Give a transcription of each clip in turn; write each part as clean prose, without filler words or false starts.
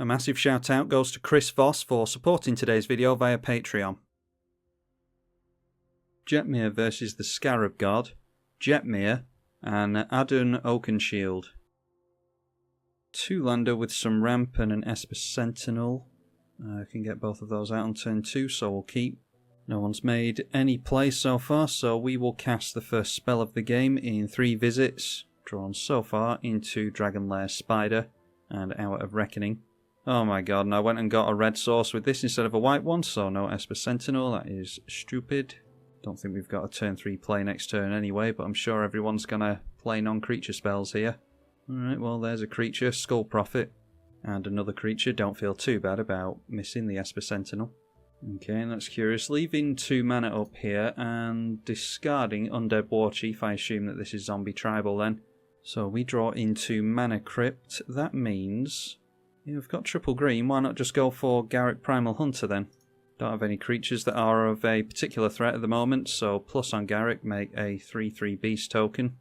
A massive shout out goes to Chris Voss for supporting today's video via Patreon. Jetmir versus the Scarab God, Jetmir and Adun Oakenshield. 2-lander with some ramp and an Esper Sentinel. I can get both of those out on turn 2, so we'll keep. No one's made any play so far, so we will cast the first spell of the game in 3 visits, drawn so far into Dragonlair Spider and Hour of Reckoning. Oh my god, and I went and got a red source with this instead of a white one, so no Esper Sentinel. That is stupid. Don't think we've got a turn 3 play next turn anyway, but I'm sure everyone's going to play non-creature spells here. Alright, well there's a creature, Skull Prophet, and another creature. Don't feel too bad about missing the Esper Sentinel. Okay, that's curious. Leaving 2 mana up here and discarding Undead Warchief. I assume that this is Zombie Tribal then. So we draw into Mana Crypt. That means we've got triple green. Why not just go for Garruk Primal Hunter then? Don't have any creatures that are of a particular threat at the moment, so plus on Garruk, make a 3/3 beast token.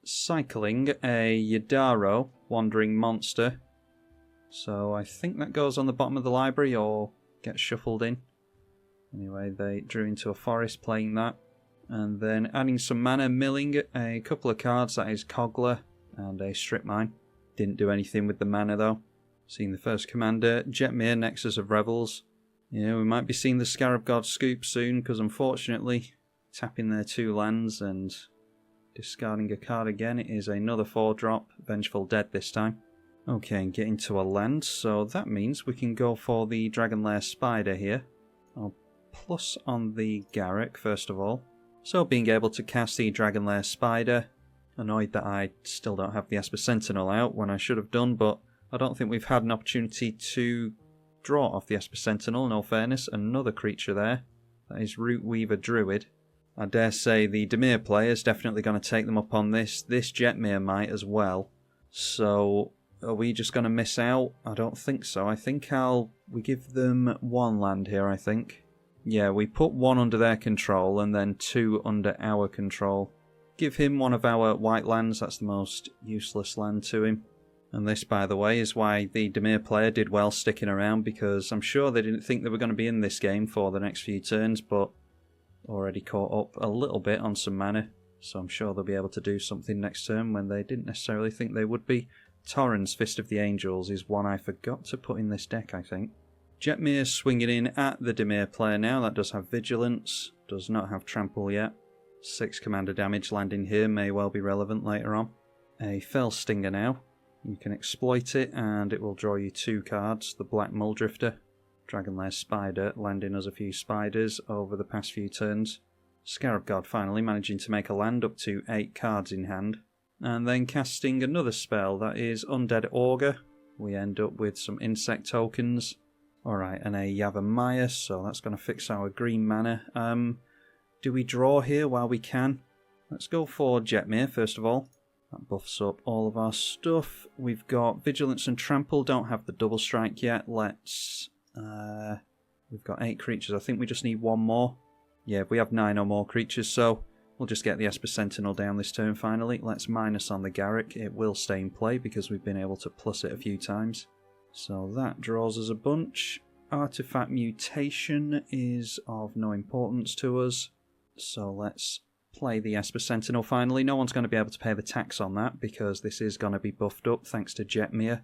Cycling a Yadaro, Wandering Monster. So I think that goes on the bottom of the library or gets shuffled in. Anyway, they drew into a forest playing that. And then adding some mana, milling a couple of cards, that is Cogler and a Strip Mine. Didn't do anything with the mana though. Seeing the first commander, Jetmir Nexus of Revels. Yeah, we might be seeing the Scarab God scoop soon, because unfortunately, tapping their 2 lands and discarding a card again, it is another 4-drop, Vengeful Dead this time. Okay, and get into a land, so that means we can go for the Dragonlair Spider here. I'll plus on the Garruk first of all. So being able to cast the Dragonlair Spider. Annoyed that I still don't have the Esper Sentinel out when I should have done, but I don't think we've had an opportunity to draw off the Esper Sentinel, in all fairness. Another creature there. That is Root Weaver Druid. I dare say the Dimir player is definitely going to take them up on this. This Jetmir might as well. So are we just going to miss out? I don't think so. I think we give them 1 land here, I think. Yeah, we put 1 under their control and then 2 under our control. Give him 1 of our white lands. That's the most useless land to him. And this, by the way, is why the Dimir player did well sticking around, because I'm sure they didn't think they were going to be in this game for the next few turns, but already caught up a little bit on some mana, so I'm sure they'll be able to do something next turn when they didn't necessarily think they would be. Torrens, Fist of the Angels, is one I forgot to put in this deck, I think. Jetmir swinging in at the Dimir player now. That does have Vigilance, does not have Trample yet. 6 commander damage landing here may well be relevant later on. A Fell Stinger now. You can exploit it and it will draw you 2 cards. The Black Muldrifter, Dragonlair Spider, landing us a few spiders over the past few turns. Scarab God finally managing to make a land up to 8 cards in hand. And then casting another spell, that is Undead Augur. We end up with some insect tokens. Alright, and a Yavimaya, so that's going to fix our green mana. Do we draw here while we can? Let's go for Jetmir first of all. That buffs up all of our stuff. We've got Vigilance and Trample, don't have the double strike yet. Let's... we've got 8 creatures, I think we just need 1 more. Yeah, we have 9 or more creatures, so we'll just get the Esper Sentinel down this turn finally. Let's minus on the Garruk, it will stay in play because we've been able to plus it a few times. So that draws us a bunch. Artifact Mutation is of no importance to us, so let's play the Esper Sentinel finally. No one's going to be able to pay the tax on that because this is going to be buffed up thanks to Jetmir.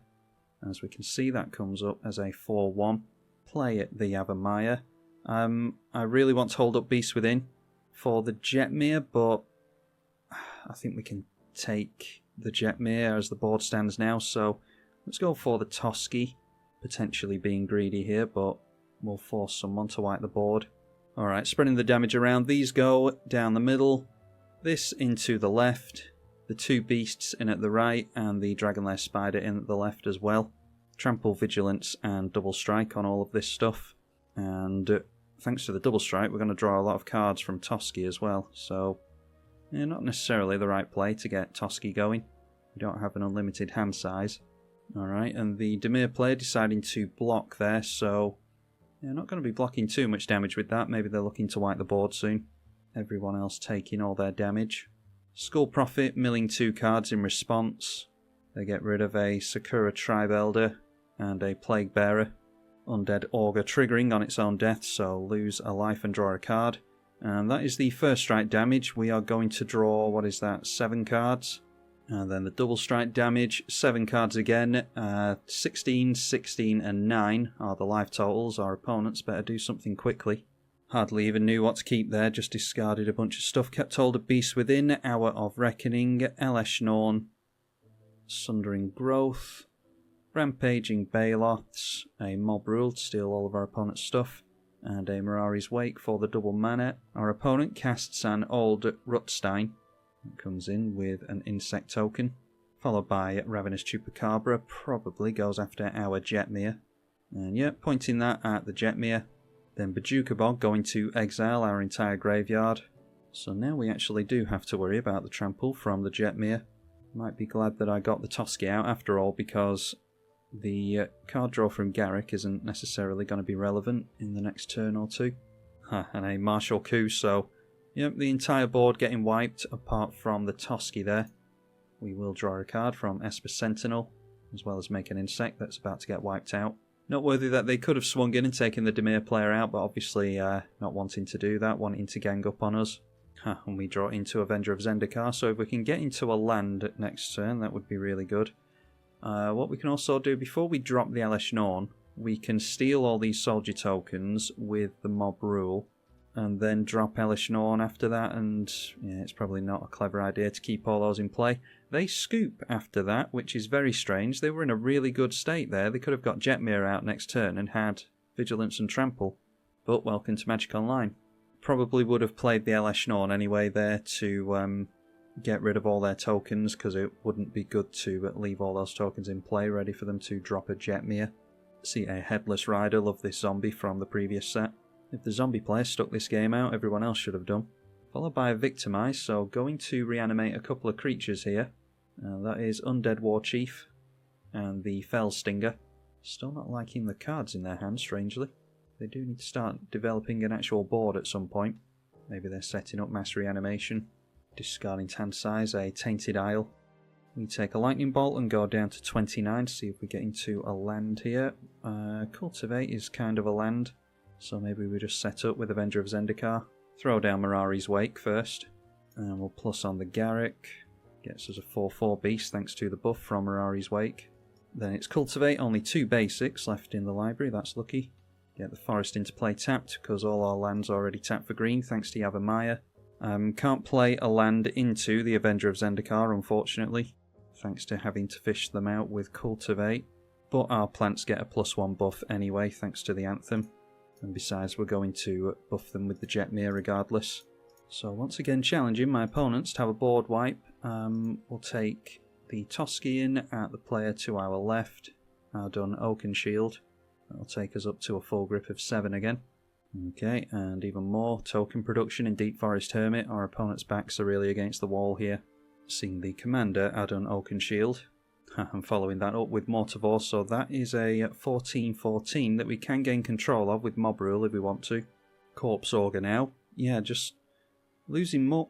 As we can see, that comes up as a 4/1. Play it, the Yavimaya. I really want to hold up Beast Within for the Jetmir, but I think we can take the Jetmir as the board stands now, so let's go for the Toski. Potentially being greedy here, but we'll force someone to wipe the board. Alright, spreading the damage around. These go down the middle, this into the left, the 2 beasts in at the right, and the Dragonlair Spider in at the left as well. Trample, Vigilance, and Double Strike on all of this stuff. And thanks to the Double Strike, we're going to draw a lot of cards from Toski as well. So, yeah, not necessarily the right play to get Toski going. We don't have an unlimited hand size. Alright, and the Dimir player deciding to block there, so... yeah, not going to be blocking too much damage with that. Maybe they're looking to wipe the board soon. Everyone else taking all their damage. Skull Prophet milling 2 cards in response. They get rid of a Sakura Tribe Elder and a Plague Bearer. Undead Augur triggering on its own death, so lose a life and draw a card. And that is the first strike damage. We are going to draw, what is that, 7 cards. And then the double strike damage, 7 cards again. 16, 16 and 9 are the life totals. Our opponents better do something quickly. Hardly even knew what to keep there, just discarded a bunch of stuff. Kept hold of Beast Within, Hour of Reckoning, Elesh Norn, Sundering Growth, Rampaging Baloths, a Mob Rule to steal all of our opponent's stuff, and a Mirari's Wake for the double mana. Our opponent casts an Old Rutstein. It comes in with an Insect token, followed by Ravenous Chupacabra, probably goes after our Jetmir. And yeah, pointing that at the Jetmir. Then Bojuka Bog going to exile our entire graveyard. So now we actually do have to worry about the trample from the Jetmir. Might be glad that I got the Toski out after all, because the card draw from Garrick isn't necessarily going to be relevant in the next turn or two. And a Martial Coup, so yep, the entire board getting wiped apart from the Toski there. We will draw a card from Esper Sentinel, as well as make an insect that's about to get wiped out. Noteworthy that they could have swung in and taken the Dimir player out, but obviously not wanting to do that, wanting to gang up on us. And we draw into Avenger of Zendikar, so if we can get into a land next turn, that would be really good. What we can also do, before we drop the Elesh Norn, we can steal all these soldier tokens with the Mob Rule, and then drop Elesh Norn after that, and yeah, it's probably not a clever idea to keep all those in play. They scoop after that, which is very strange. They were in a really good state there. They could have got Jetmir out next turn and had Vigilance and Trample. But welcome to Magic Online. Probably would have played the Elesh Norn anyway there to get rid of all their tokens, because it wouldn't be good to leave all those tokens in play ready for them to drop a Jetmir. See a Headless Rider, love this zombie from the previous set. If the zombie player stuck this game out, everyone else should have done. Followed by a Victimize, so going to reanimate a couple of creatures here. That is Undead War Chief and the Fell Stinger. Still not liking the cards in their hand, strangely. They do need to start developing an actual board at some point. Maybe they're setting up mass reanimation. Discarding hand size, a Tainted Isle. We take a Lightning Bolt and go down to 29 to see if we get into a land here. Cultivate is kind of a land, so maybe we just set up with Avenger of Zendikar. Throw down Mirari's Wake first, and we'll plus on the Garrick. Gets us a 4/4 beast thanks to the buff from Mirari's Wake. Then it's Cultivate, only 2 basics left in the library, that's lucky. Get the Forest into play tapped, because all our lands are already tapped for green thanks to Yavimaya. Can't play a land into the Avenger of Zendikar, unfortunately, thanks to having to fish them out with Cultivate. But our plants get a +1 buff anyway, thanks to the Anthem. And besides, we're going to buff them with the Jetmir regardless. So once again challenging my opponents to have a board wipe. We'll take the Toski in at the player to our left. Adun Oakenshield. That'll take us up to a full grip of 7 again. Okay, and even more token production in Deep Forest Hermit. Our opponent's backs are really against the wall here. Seeing the commander, Adun Oakenshield. And following that up with Mortivore, so that is a 14/14 that we can gain control of with Mob Rule if we want to. Corpse Augur now. Yeah, just losing more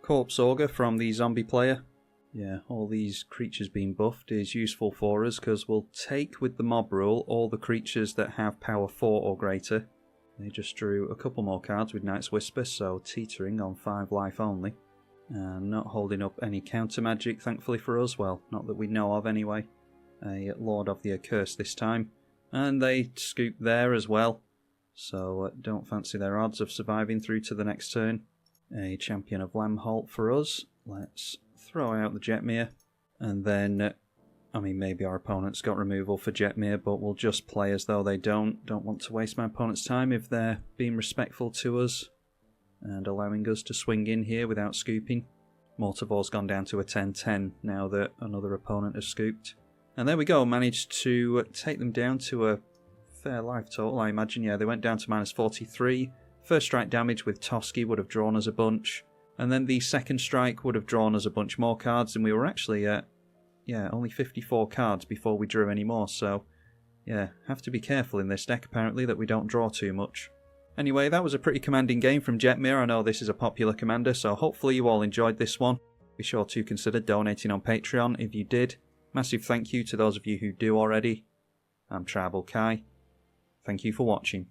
Corpse Augur from the zombie player. Yeah, all these creatures being buffed is useful for us, because we'll take with the Mob Rule all the creatures that have power 4 or greater. They just drew a couple more cards with Knight's Whisper, so teetering on 5 life only. And not holding up any counter magic, thankfully for us. Well, not that we know of anyway. A Lord of the Accursed this time. And they scoop there as well. So don't fancy their odds of surviving through to the next turn. A Champion of Lamholt for us. Let's throw out the Jetmir. And then, I mean, maybe our opponent's got removal for Jetmir, but we'll just play as though they don't. Don't want to waste my opponent's time if they're being respectful to us and allowing us to swing in here without scooping. Mortivore's gone down to a 10/10 now that another opponent has scooped. And there we go, managed to take them down to a fair life total, I imagine. Yeah, they went down to -43. First strike damage with Toski would have drawn us a bunch. And then the second strike would have drawn us a bunch more cards, and we were actually at, yeah, only 54 cards before we drew any more. So, yeah, have to be careful in this deck, apparently, that we don't draw too much. Anyway, that was a pretty commanding game from Jetmir. I know this is a popular commander, so hopefully you all enjoyed this one. Be sure to consider donating on Patreon if you did. Massive thank you to those of you who do already. I'm tribalkai. Thank you for watching.